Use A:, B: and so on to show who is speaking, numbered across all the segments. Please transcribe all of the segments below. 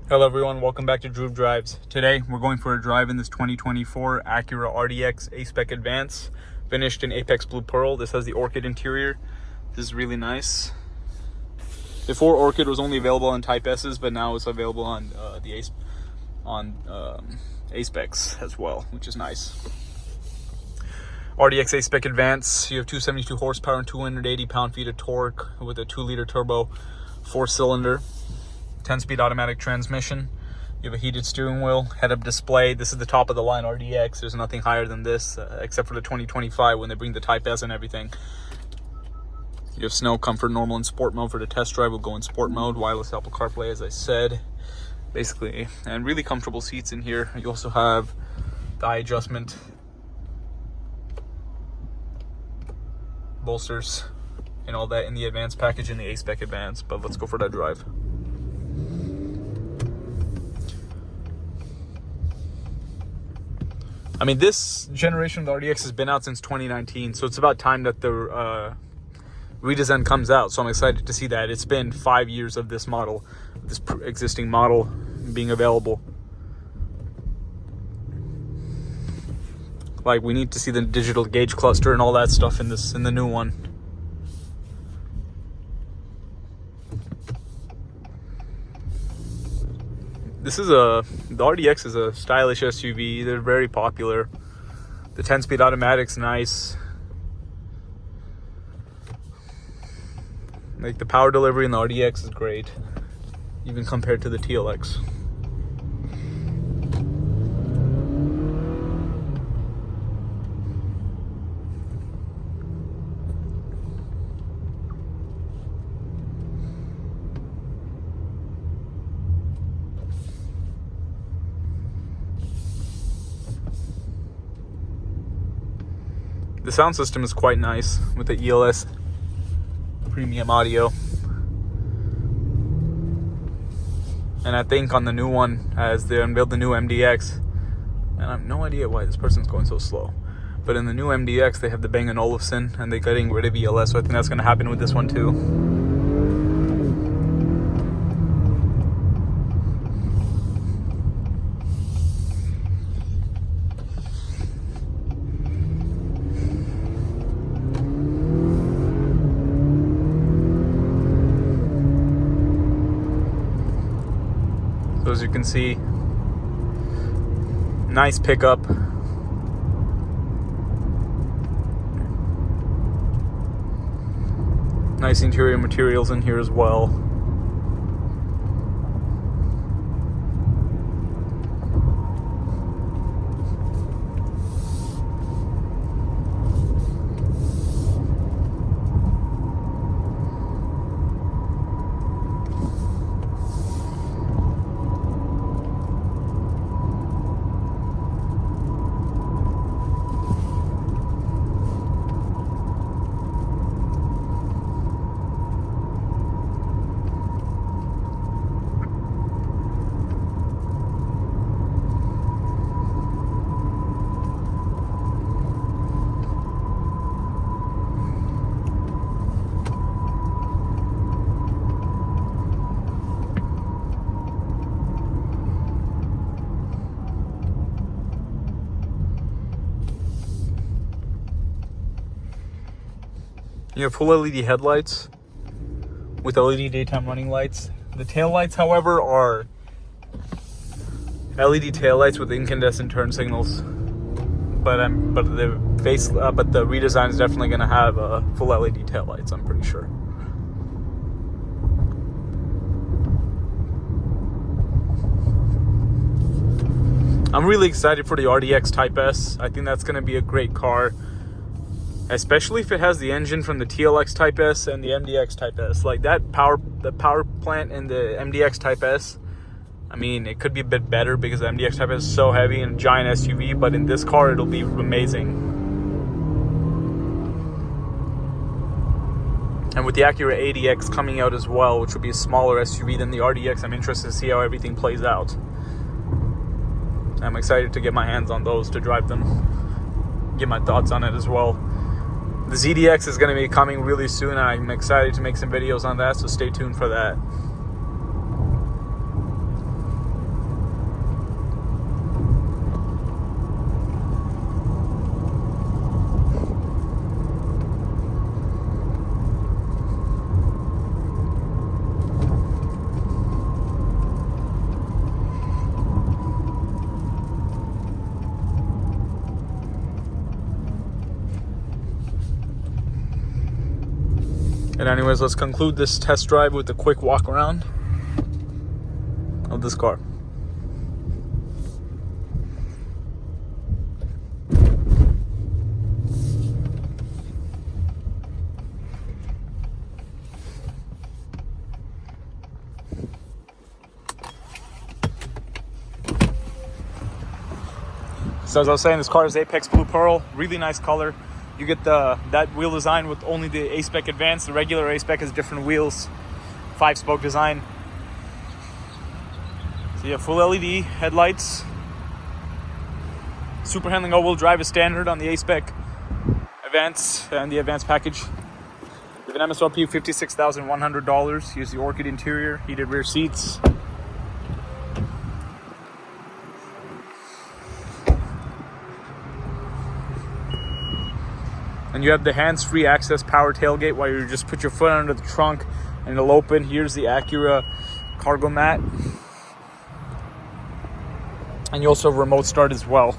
A: Hello everyone, welcome back to POV Drives. Today we're going for a drive in this 2024 Acura RDX A-Spec Advance, finished in Apex Blue Pearl. This has the Orchid interior. This is really nice. Before, Orchid was only available on Type S's, but now it's available on A-Specs as well, which is nice. RDX A-Spec Advance, you have 272 horsepower and 280 pound-feet of torque with a 2-liter turbo 4-cylinder. 10-speed automatic transmission. You have a heated steering wheel, head-up display. This is the top of the line RDX. There's nothing higher than this, except for the 2025 when they bring the Type S and everything. You have snow, comfort, normal, and sport mode for the test drive. We'll go in sport mode. Wireless Apple CarPlay, as I said. Basically, and really comfortable seats in here. You also have the eye adjustment, bolsters, and all that in the Advance package in the A-Spec Advance. But let's go for that drive. I mean, this generation of the RDX has been out since 2019, so it's about time that the redesign comes out. So I'm excited to see that. It's been 5 years of this model, this existing model being available. Like, we need to see the digital gauge cluster and all that stuff in the new one. The RDX is a stylish SUV. They're very popular. The 10-speed automatic's nice. Like, the power delivery in the RDX is great, even compared to the TLX. The sound system is quite nice with the ELS premium audio. And I think on the new one, as they unveiled the new MDX, and I have no idea why this person's going so slow, but in the new MDX they have the Bang & Olufsen and they're getting rid of ELS, so I think that's going to happen with this one too. So as you can see, nice pickup. Nice interior materials in here as well. You have full LED headlights with LED daytime running lights. The tail lights, however, are LED tail lights with incandescent turn signals. But the redesign is definitely going to have full LED tail lights, I'm pretty sure. I'm really excited for the RDX Type S. I think that's going to be a great car, especially if it has the engine from the TLX Type S and the MDX Type S. Like, the power plant in the MDX Type S, I mean, it could be a bit better because the MDX Type S is so heavy and a giant SUV, but in this car, it'll be amazing. And with the Acura RDX coming out as well, which will be a smaller SUV than the RDX, I'm interested to see how everything plays out. I'm excited to get my hands on those, to drive them, get my thoughts on it as well. The ZDX is going to be coming really soon, and I'm excited to make some videos on that, so stay tuned for that. And anyways, let's conclude this test drive with a quick walk around of this car. So as I was saying, this car is Apex Blue Pearl, really nice color. You get that wheel design with only the A-Spec Advanced. The regular A-Spec has different wheels, 5-spoke design. So you have full LED headlights. Super handling all-wheel drive is standard on the A-Spec Advanced and the Advanced package. You have an MSRP of $56,100. Use the Orchid interior, heated rear seats. And you have the hands-free access power tailgate while you just put your foot under the trunk and it'll open. Here's the Acura cargo mat. And you also have remote start as well.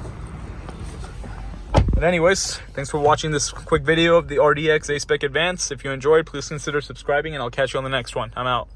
A: But anyways, thanks for watching this quick video of the RDX A-Spec Advance. If you enjoyed, please consider subscribing and I'll catch you on the next one. I'm out.